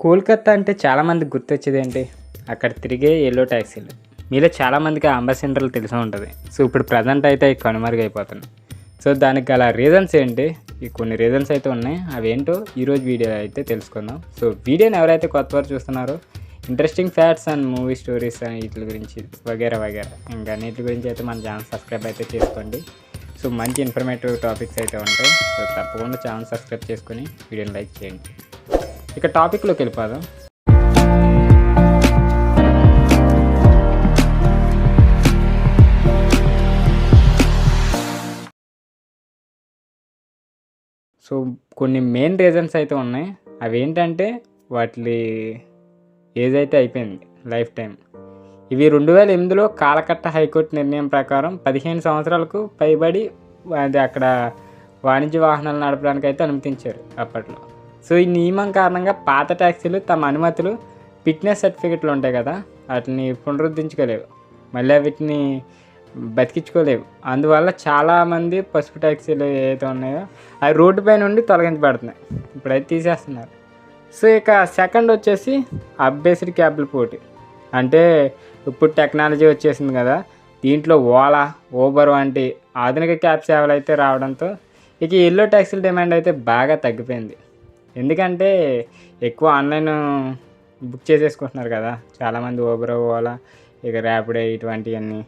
కోల్కతా అంటే చాలామందికి గుర్తొచ్చేదేంటి? అక్కడ తిరిగే యెల్లో ట్యాక్సీలు. మీలో చాలామందికి ఆ అంబాసిడర్లు తెలిసే ఉంటుంది. సో ఇప్పుడు ప్రజెంట్ అయితే అవి కనుమరుగైపోతున్నాయి. సో దానికి గల రీజన్స్ ఏంటి? ఈ కొన్ని రీజన్స్ అయితే ఉన్నాయి. అవేంటో ఈరోజు వీడియో అయితే తెలుసుకుందాం. సో వీడియోని ఎవరైతే కొత్తవారు చూస్తున్నారో interesting facts and movie stories అని వీటి గురించి వగేరా ఇంకా అన్నిటి గురించి అయితే మన ఛానల్ సబ్స్క్రైబ్ అయితే చేసుకోండి. సో మంచి ఇన్ఫర్మేటివ్ టాపిక్స్ అయితే ఉంటాయి. సో తప్పకుండా ఛానల్ సబ్స్క్రైబ్ చేసుకొని వీడియోని లైక్ చేయండి. ఇక టాపిక్లోకి వెళ్ళిపోదాం. సో కొన్ని మెయిన్ రీజన్స్ అయితే ఉన్నాయి. అవి ఏంటంటే వాటి ఏజ్ అయితే అయిపోయింది, లైఫ్ టైం. ఇవి 2008లో కాలకట్ట హైకోర్టు నిర్ణయం ప్రకారం 15 సంవత్సరాలకు పైబడి అది అక్కడ వాణిజ్య వాహనాలు నడపడానికి అయితే అనుమతించారు అప్పట్లో. సో ఈ నియమం కారణంగా పాత ట్యాక్సీలు తమ అనుమతులు, ఫిట్నెస్ సర్టిఫికెట్లు ఉంటాయి కదా, వాటిని పునరుద్ధరించుకోలేవు, మళ్ళీ వీటిని బతికించుకోలేవు. అందువల్ల చాలామంది పసుపు ట్యాక్సీలు ఏవైతే ఉన్నాయో అవి రోడ్డు పై నుండి తొలగించబడుతున్నాయి. ఇప్పుడైతే తీసేస్తున్నారు. సో ఇక సెకండ్ వచ్చేసి అప్డేటెడ్ క్యాబ్ల పోటీ. అంటే ఇప్పుడు టెక్నాలజీ వచ్చేసింది కదా, దీంట్లో ఓలా, ఊబర్ వంటి ఆధునిక క్యాబ్ సేవలు అయితే రావడంతో ఇక యెల్లో ట్యాక్సీల డిమాండ్ అయితే బాగా తగ్గిపోయింది. ఎందుకంటే ఎక్కువ ఆన్లైన్ బుక్ చేసేసుకుంటున్నారు కదా చాలామంది, ఊబర్, ఓలా, ఇక ర్యాపిడో ఇటువంటివన్నీ.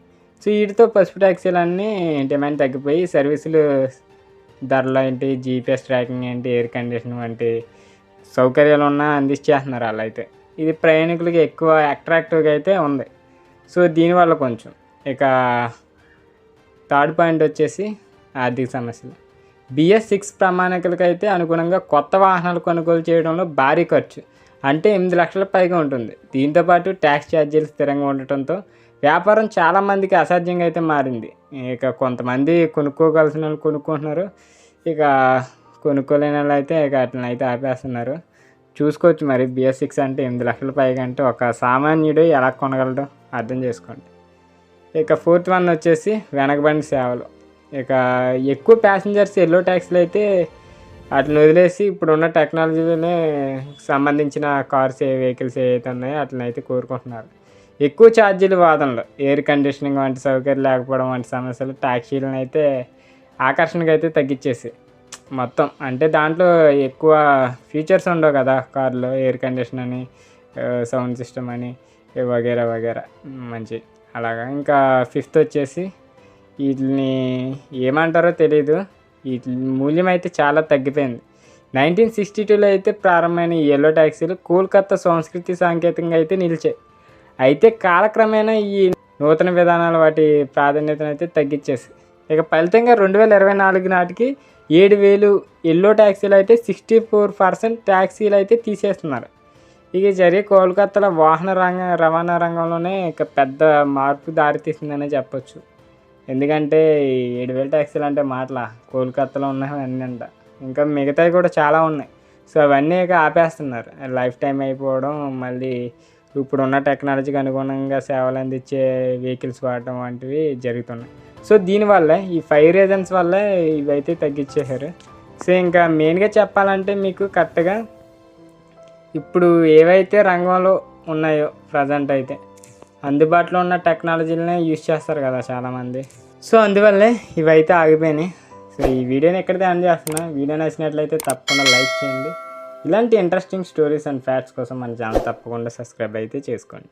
సో వీటితో పసుపు ట్యాక్సీలన్నీ డిమాండ్ తగ్గిపోయి సర్వీసులు ధరలు ఏంటి, జీపీఎస్ ట్రాకింగ్ ఏంటి, ఎయిర్ కండిషన్ వంటి సౌకర్యాలు ఉన్నా అందించేస్తున్నారు వాళ్ళు అయితే. ఇది ప్రయాణికులకి ఎక్కువ అట్రాక్టివ్గా అయితే ఉంది. సో దీనివల్ల కొంచెం ఇక థర్డ్ పాయింట్ వచ్చేసి ఆర్థిక సమస్యలు. BS6 ప్రమాణికులకి అయితే అనుగుణంగా కొత్త వాహనాలు కొనుగోలు చేయడంలో భారీ ఖర్చు, అంటే 8 లక్షల పైగా ఉంటుంది. దీంతోపాటు ట్యాక్స్ ఛార్జీలు స్థిరంగా ఉండటంతో వ్యాపారం చాలామందికి అసాధ్యంగా అయితే మారింది. ఇక కొంతమంది కొనుక్కోగలిసిన వాళ్ళు కొనుక్కుంటున్నారు, ఇక కొనుక్కోలేని వాళ్ళు అయితే ఇక అట్లా అయితే ఆపేస్తున్నారు. చూసుకోవచ్చు మరి, BS6 అంటే 8 లక్షల పైగా అంటే ఒక సామాన్యుడు ఎలా కొనగలడో అర్థం చేసుకోండి. ఇక ఫోర్త్ వన్ వచ్చేసి వెనకబడిన సేవలు. ఇక ఎక్కువ ప్యాసింజర్స్ యెల్లో ట్యాక్సీలు అయితే వాటిని వదిలేసి ఇప్పుడున్న టెక్నాలజీలోనే సంబంధించిన కార్స్, వెహికల్స్ ఏవైతే ఉన్నాయో వాటిని అయితే కోరుకుంటున్నారు. ఎక్కువ ఛార్జీలు వాదనలు, ఎయిర్ కండిషనింగ్ వంటి సౌకర్యం లేకపోవడం వంటి సమస్యలు ట్యాక్సీలను అయితే ఆకర్షణగా అయితే తగ్గించేసి మొత్తం. అంటే దాంట్లో ఎక్కువ ఫీచర్స్ ఉండవు కదా కార్లో, ఎయిర్ కండిషన్ అని, సౌండ్ సిస్టమ్ అని, వగేరా మంచి అలాగా. ఇంకా ఫిఫ్త్ వచ్చేసి వీటిని ఏమంటారో తెలీదు, వీటి మూల్యం అయితే చాలా తగ్గిపోయింది. 1962లో అయితే ప్రారంభమైన ఈ యెల్లో ట్యాక్సీలు కోల్కతా సంస్కృతి సాంకేతికంగా అయితే నిలిచాయి. అయితే కాలక్రమేణా ఈ నూతన విధానాలు వాటి ప్రాధాన్యతను అయితే తగ్గించేసి ఇక ఫలితంగా 2024 నాటికి 7,000 యెల్లో ట్యాక్సీలు అయితే 64% ట్యాక్సీలు అయితే తీసేస్తున్నారు. ఇక జరిగే కోల్కతాలో రవాణా రంగంలోనే ఇక పెద్ద మార్పు దారితీసిందనే చెప్పొచ్చు. ఎందుకంటే 7,000 ట్యాక్సీలు అంటే మాటలా, కోల్కతాలో ఉన్నవి అన్నీ అంట, ఇంకా మిగతావి కూడా చాలా ఉన్నాయి. సో అవన్నీ ఇక ఆపేస్తున్నారు. లైఫ్ టైం అయిపోవడం, మళ్ళీ ఇప్పుడున్న టెక్నాలజీకి అనుగుణంగా సేవలు అందించే వెహికల్స్ వాడటం వంటివి జరుగుతున్నాయి. సో దీనివల్ల ఈ 5 రీజన్స్ వల్ల ఇవైతే తగ్గించేశారు. సో ఇంకా మెయిన్గా చెప్పాలంటే మీకు కరెక్ట్గా ఇప్పుడు ఏవైతే రంగంలో ఉన్నాయో ప్రజెంట్ అయితే అందుబాటులో ఉన్న టెక్నాలజీలనే యూజ్ చేస్తారు కదా చాలామంది. సో అందువల్లే ఇవైతే ఆగిపోయినాయి. సో ఈ వీడియోని ఎక్కడితే ఎండ్ చేస్తున్నా. వీడియో నచ్చినట్లయితే తప్పకుండా లైక్ చేయండి. ఇలాంటి ఇంట్రెస్టింగ్ స్టోరీస్ అండ్ ఫ్యాక్ట్స్ కోసం మన ఛానల్ తప్పకుండా సబ్స్క్రైబ్ అయితే చేసుకోండి.